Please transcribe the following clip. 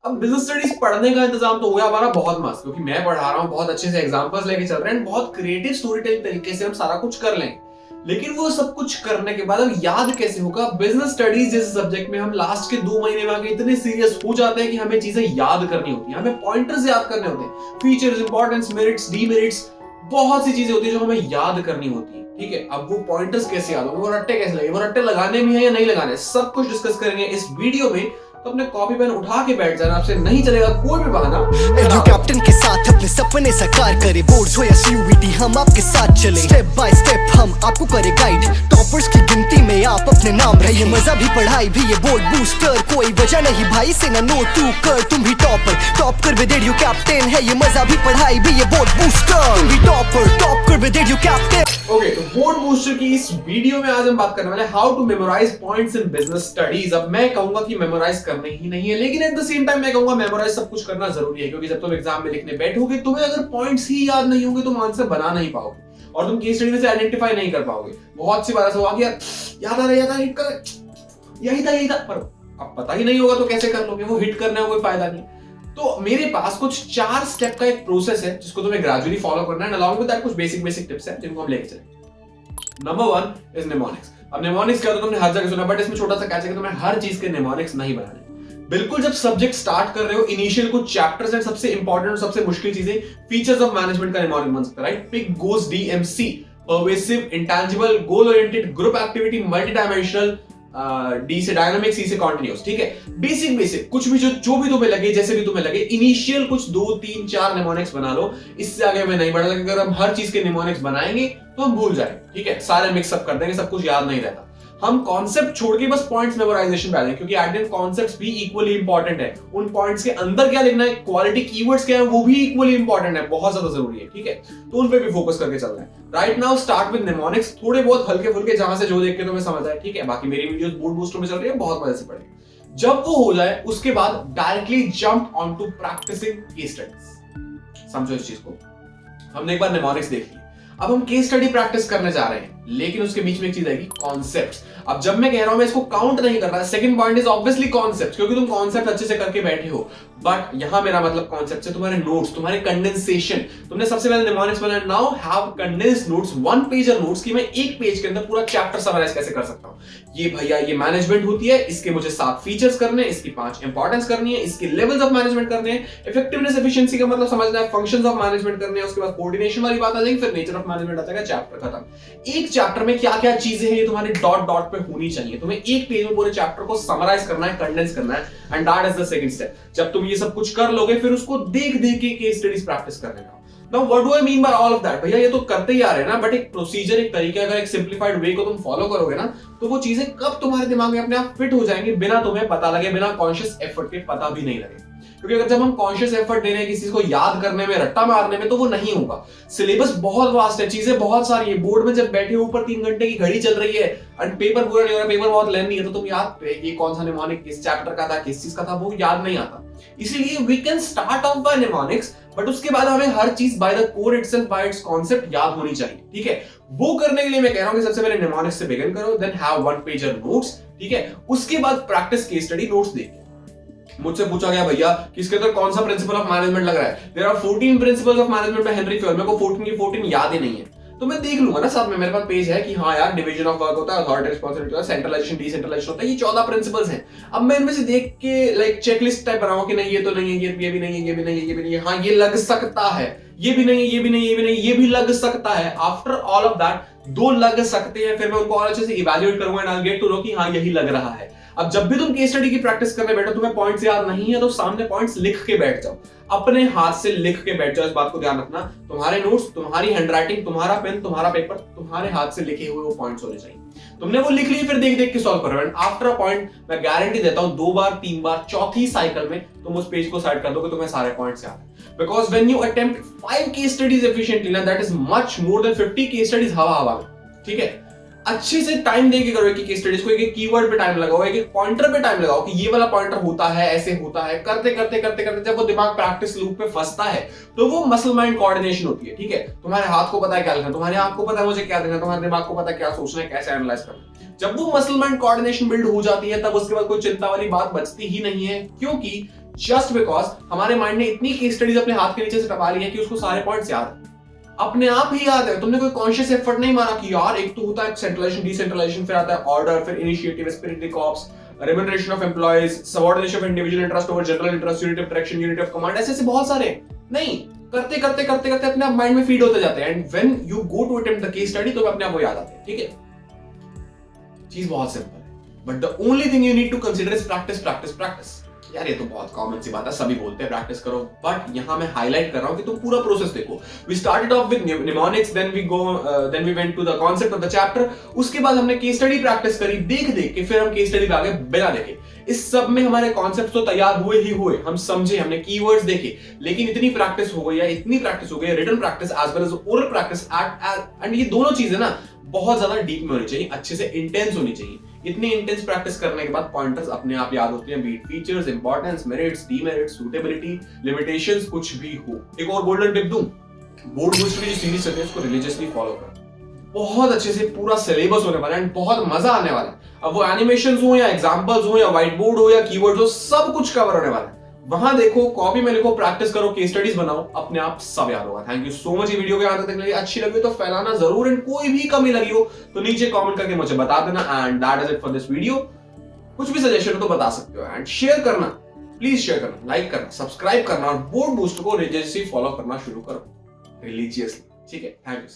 अब business studies पढ़ने का इंतजाम तो हो गया हमारा बहुत मस्त, क्योंकि मैं पढ़ा रहा हूँ, बहुत अच्छे से एग्जांपल्स लेके चल रहे हैं, बहुत क्रिएटिव स्टोरी टेलिंग तरीके से हम सारा कुछ कर लेंगे। लेकिन वो सब कुछ करने के बाद अब याद कैसे होगा? बिजनेस स्टडीज जैसे सब्जेक्ट में हम लास्ट के 2 महीने में आके इतने सीरियस हो जाते हैं कि हमें चीजें याद करनी होती है, हमें पॉइंटर्स याद करने होते हैं, फीचर्स, इंपॉर्टेंस, मेरिट्स, डीमेरिट्स, बहुत सी चीजें होती है जो हमें याद करनी होती है। ठीक है, अब वो पॉइंटर्स कैसे याद होंगे, वो रट्टे कैसे लगे, वो रट्टे लगाने में है या नहीं लगाने, सब कुछ डिस्कस करेंगे इस वीडियो में। तो अपने कॉपी पेन उठा के बैठ जाना, आपसे नहीं चलेगा कोई भी बहाना। जो कैप्टन के साथ अपने सपने साकार करे, बोर्ड्स हो या सीयूईटी हम आपके साथ चले, स्टेप बाय स्टेप हम आपको करे गाइड, टॉपर्स की गिनती में आप अपने नाम रहे, मजा भी पढ़ाई भी ये बोर्ड बूस्टर, कोई वजह नहीं भाई से ना नो तू कर, तुम भी टॉप कर विद रेडियो कैप्टन है, ये मजा भी पढ़ाई भी ये बोर्ड बूस्टर, तुम भी टॉप कर विद रेडियो कैप्टन। ओके, तो बोर्ड बूस्टर की इस वीडियो में आज हम बात करने वाले हैं how to memorise points in business studies. अब मैं कहूंगा कि मेमोराइज करने ही नहीं है, लेकिन एट द सेम टाइम मैं कहूंगा मेमोराइज सब कुछ करना जरूरी है, क्योंकि जब तुम एग्जाम में लिखने बैठोगे तुम्हें अगर पॉइंट्स ही याद नहीं होंगे तुम आंसर बना नहीं पाओगे और तुम केस स्टडी में से आइडेंटिफाई नहीं कर पाओगे। बहुत सी बार ऐसा हुआ कि याद आ रहा हिट कर, यही था, पर अब पता ही नहीं होगा तो कैसे कर लोगे? वो हिट करने का कोई फायदा नहीं। तो मेरे पास कुछ 4 स्टेप का एक प्रोसेस है जिसको तुम्हें ग्रेजुअली फॉलो करना है, अलॉन्ग विद दैट कुछ बेसिक टिप्स हैं जिनको हम लेके चलेंगे। Number 1 is mnemonics. अब निमोनिक्स क्या होता है तुमने हर जगह सुना, बट इसमें छोटा सा कैच है कि तुम्हें हर चीज के निमोनिक्स नहीं बनाने। बिल्कुल जब सब्जेक्ट स्टार्ट कर रहे हो, इनिशियल कुछ चैप्टर्स एंड सबसे इंपॉर्टेंट और सबसे मुश्किल चीजें फीचर्स ऑफ मैनेजमेंट का निमोनिक बन सकता है, right? Pic goes DMC, pervasive, intangible, goal oriented, group activity, multi dimensional, D से डायनामिक, सी से कॉन्टिन्यूस। ठीक है, बेसिक कुछ भी जो भी तुम्हें लगे, जैसे भी तुम्हें लगे, इनिशियल कुछ 2 3 4 निमोनिक्स बना लो। इससे आगे मैं नहीं बढ़ा, अगर हम हर चीज के निमोनिक्स बनाएंगे तो हम भूल जाएंगे। ठीक है, सारे मिक्सअप कर देंगे, सब कुछ याद नहीं रहता। हम कॉन्सेप्ट छोड़ के बस पॉइंट्स मेमोराइजेशन पे आ जाएंगे, क्योंकि एट द एंड कॉन्सेप्ट्स भी इक्वली इंपॉर्टेंट है। उन पॉइंट्स के अंदर क्या लिखना है, क्वालिटी कीवर्ड्स क्या है, वो भी इक्वली इंपॉर्टेंट है, बहुत ज्यादा जरूरी है। ठीक है, तो उन पे भी फोकस करके चलना है। Right now start with mnemonics, थोड़े बहुत हल्के फुल्के जहां से जो देख के तुम्हें समझ आए। ठीक है, बाकी मेरी वीडियोस बोर्ड बूस्टर में चल रही है, बहुत मजे से पढ़ेंगे। जब वो हो जाए उसके बाद directly jump on to practising case studies. समझो इस चीज को, हमने एक बार निमोनिक्स देख ली, अब हम केस स्टडी प्रैक्टिस करने जा रहे हैं, लेकिन उसके बीच में एक चीज आएगी, कॉन्सेप्ट्स। अब जब मैं कह रहा हूं मैं इसको काउंट नहीं कर रहा, second point is obviously concepts, क्योंकि तुम कॉन्सेप्ट अच्छे से करके बैठे हो। बट यहां मेरा मतलब कॉन्सेप्ट से तुम्हारे नोट्स, तुम्हारे कंडेंसेशन। तुमने सबसे पहले निमोनिक्स बनाया, now have condensed notes, 1 pager notes की मैं एक पेज के अंदर पूरा चैप्टर समराइज कैसे कर सकता हूं। ये भैया ये मैनेजमेंट होती है, इसके मुझे 7 फीचर्स करने हैं, इसकी 5 इंपॉर्टेंस करनी है, इसके लेवल्स ऑफ मैनेजमेंट करने हैं, इफेक्टिवनेस एफिशिएंसी का मतलब समझना है, फंक्शंस ऑफ मैनेजमेंट करने हैं, उसके बाद कोऑर्डिनेशन वाली बात आ जाएगी, फिर नेचर ऑफ मैनेजमेंट आ जाएगा, चैप्टर खत्म। एक चैप्टर में क्या क्या चीजें हैं ये तुम्हारे डॉट डॉट पे होनी चाहिए। तुम्हें एक पेज में पूरे चैप्टर को समराइज करना है, कंडेंस करना है, and that is the second step. जब तुम ये सब कुछ कर लोगे, फिर उसको देख के केस स्टडीज प्रैक्टिस करने का। Now what do I mean by all of that? भैया ये तो करते ही आ रहे हैं ना, बट एक प्रोसीजर, एक तरीका, अगर एक सिंप्लीफाइड वे को तुम फॉलो करोगे ना, तो वो चीजें कब तुम्हारे दिमाग में अपने आप फिट हो जाएंगी, बिना तुम्हें पता लगे, बिना कॉन्शियस एफर्ट के पता भी नहीं लगे। क्योंकि अगर जब हम कॉन्शियस एफर्ट दे रहे हैं किसी चीज को याद करने में, रट्टा मारने में, तो वो नहीं होगा। सिलेबस बहुत वास्ट है, चीजें बहुत सारी है, बोर्ड में जब बैठे ऊपर 3 घंटे की घड़ी चल रही है और पेपर पूरा नहीं हो रहा, पेपर बहुत लेंथी है, तो तुम याद ये कौन सा निमोनिक किस चैप्टर का था, किस चीज का था, वो याद नहीं आता। इसीलिए we can start off by mnemonics, but उसके बाद हमें हर चीज by the core itself, by its concept याद होनी चाहिए। ठीक है, वो करने के लिए मैं कह रहा हूं कि सबसे पहले निमोनिक्स से बिगिन करो, देन हैव 1 पेजर नोट्स। ठीक है, उसके बाद प्रैक्टिस केस स्टडी नोट्स देखिए। मुझसे पूछा गया भैया कि इसके अंदर कौन सा प्रिंसिपल ऑफ मैनेजमेंट लग रहा है, there are 14 principles of management by Henri Fayol, मेरे को 14 की 14 याद ही नहीं है, तो मैं देख लूंगा ना, साथ में मेरे पास पेज है कि हाँ यार डिवीजन ऑफ वर्क होता है, अथॉरिटी रिस्पांसिबिलिटी होता है, सेंट्रलाइजेशन डिसेंट्रलाइजेशन होता है, ये 14 प्रिंसिपल्स हैं। अब मैं इनमें से देख के लाइक चेकलिस्ट टाइप बनाऊंगा कि नहीं ये तो नहीं है, ये भी नहीं है, ये भी नहीं है, ये भी नहीं है, हाँ ये लग सकता है, ये भी नहीं है, ये भी नहीं है, ये भी नहीं है, ये भी लग सकता है। आफ्टर ऑल ऑफ दैट 2 लग सकते हैं, फिर मैं उनको और अच्छे से इवैल्यूएट करूंगा and I will get to know कि हाँ यही लग रहा है। अब जब भी तुम केस स्टडी की प्रैक्टिस करने बैठो, तुम्हें पॉइंट्स याद नहीं है तो सामने पॉइंट्स लिख के बैठ जाओ, अपने हाथ से लिख के बैठ जाओ। इस बात को ध्यान रखना, तुम्हारे नोट्स, तुम्हारी हैंडराइटिंग, तुम्हारा पेन, तुम्हारा पेपर, तुम्हारे हाथ से लिखे हुए वो पॉइंट्स होने चाहिए। तुमने वो लिख लिए, फिर देख के सॉल्व करो, एंड आफ्टर अ पॉइंट मैं गारंटी देता हूं 2 बार 3 बार, चौथी साइकिल में तुम उस पेज को साइड कर दोगे, तुम्हें सारे पॉइंट्स याद है। Because when you attempt 5 case studies efficiently ना, that is much more than 50 case studies हवा में। ठीक है, अच्छे से टाइम देके करो एक केस स्टडीज को, एक कीवर्ड पे टाइम लगाओ, एक पॉइंटर पे टाइम लगाओ कि ये वाला पॉइंटर होता है, ऐसे होता है, करते जब वो दिमाग प्रैक्टिस लूप पे फंसता है तो वो मसल माइंड कोऑर्डिनेशन होती है। ठीक है, तुम्हारे हाथ को पता है क्या लिखना, तुम्हारे आंख को पता है मुझे क्या लिखना, तुम्हारे दिमाग को पता है क्या सोचना है, कैसे एनालाइज करना है। जब वो मसल माइंड कोऑर्डिनेशन बिल्ड हो जाती है, तब उसके बाद कोई चिंता वाली बात बचती ही नहीं है, क्योंकि जस्ट बिकॉज हमारे माइंड ने इतनी केस स्टडीज अपने हाथ के नीचे से टपा ली है कि उसको सारे पॉइंट्स याद है, अपने आप ही याद है। तुमने कोई कॉन्शियस एफर्ट नहीं मारा कि यार एक तो होता है सेंट्रलाइजेशन, डिसेंट्रलाइजेशन, फिर आता है ऑर्डर, फिर initiative, spirit the corps, remuneration of employees, subordination of individual interest over general interest, unity of direction, unity of command, ऐसे बहुत सारे नहीं, करते करते करते करते अपने आप माइंड में फीड होते जाते हैं, and when you go to attempt the case study तो अपने आप वो याद आते हैं। ठीक है, चीज बहुत सिंपल है, but the only thing you need to consider is practice practice practice. यार ये तो बहुत कॉमन सी बात है, सभी बोलते हैं प्रैक्टिस करो, बट यहां मैं हाईलाइट कर रहा हूं कि तुम पूरा प्रोसेस देखो। We started off with mnemonics, then we went to the concept of the chapter, उसके बाद हमने केस स्टडी प्रैक्टिस करी देख देख के, फिर हम केस स्टडी पे आगे बिना देखे। इस सब में हमारे कॉन्सेप्ट तो तैयार हुए ही हुए, हम समझे, हमने कीवर्ड्स देखे, लेकिन इतनी प्रैक्टिस हो गई है, इतनी प्रैक्टिस हो गई है, written practice as well as oral practice, and ये दोनों चीजें ना बहुत ज्यादा डीप में होनी चाहिए, अच्छे से इंटेंस होनी चाहिए। इतनी इंटेंस प्रैक्टिस करने के बाद पॉइंटर्स अपने आप याद होते हैं, beat features, importance, merits, demerits, suitability, limitations, कुछ भी हो। एक और गोल्डन टिप दूं, बोर्ड बूस्टर की जो सीरीज चल रही है उसको रिलीजियसली फॉलो कर, बहुत अच्छे से पूरा सिलेबस होने वाला है एंड बहुत मजा आने वाला है। अब वो एनिमेशंस हो या एग्जांपल्स हो या व्हाइट बोर्ड हो या कीवर्ड्स हो, सब कुछ कवर होने वाला है। वहां देखो, कॉपी में लिखो, प्रैक्टिस करो, केस स्टडीज बनाओ, अपने आप सब याद होगा। Thank you so much. ये वीडियो के यहां तक देखने के लिए अच्छी लगी तो फैलाना जरूर, एंड कोई भी कमी लगी हो तो नीचे कमेंट करके मुझे बता देना। And that is it for this video. कुछ भी सजेशन हो तो बता सकते हो, एंड शेयर करना, प्लीज शेयर करना, लाइक करना, सब्सक्राइब करना, और बोर्ड बूस्टर को रिलीजियसली फॉलो करना शुरू करो, रिलीजियसली। ठीक है, थैंक यू।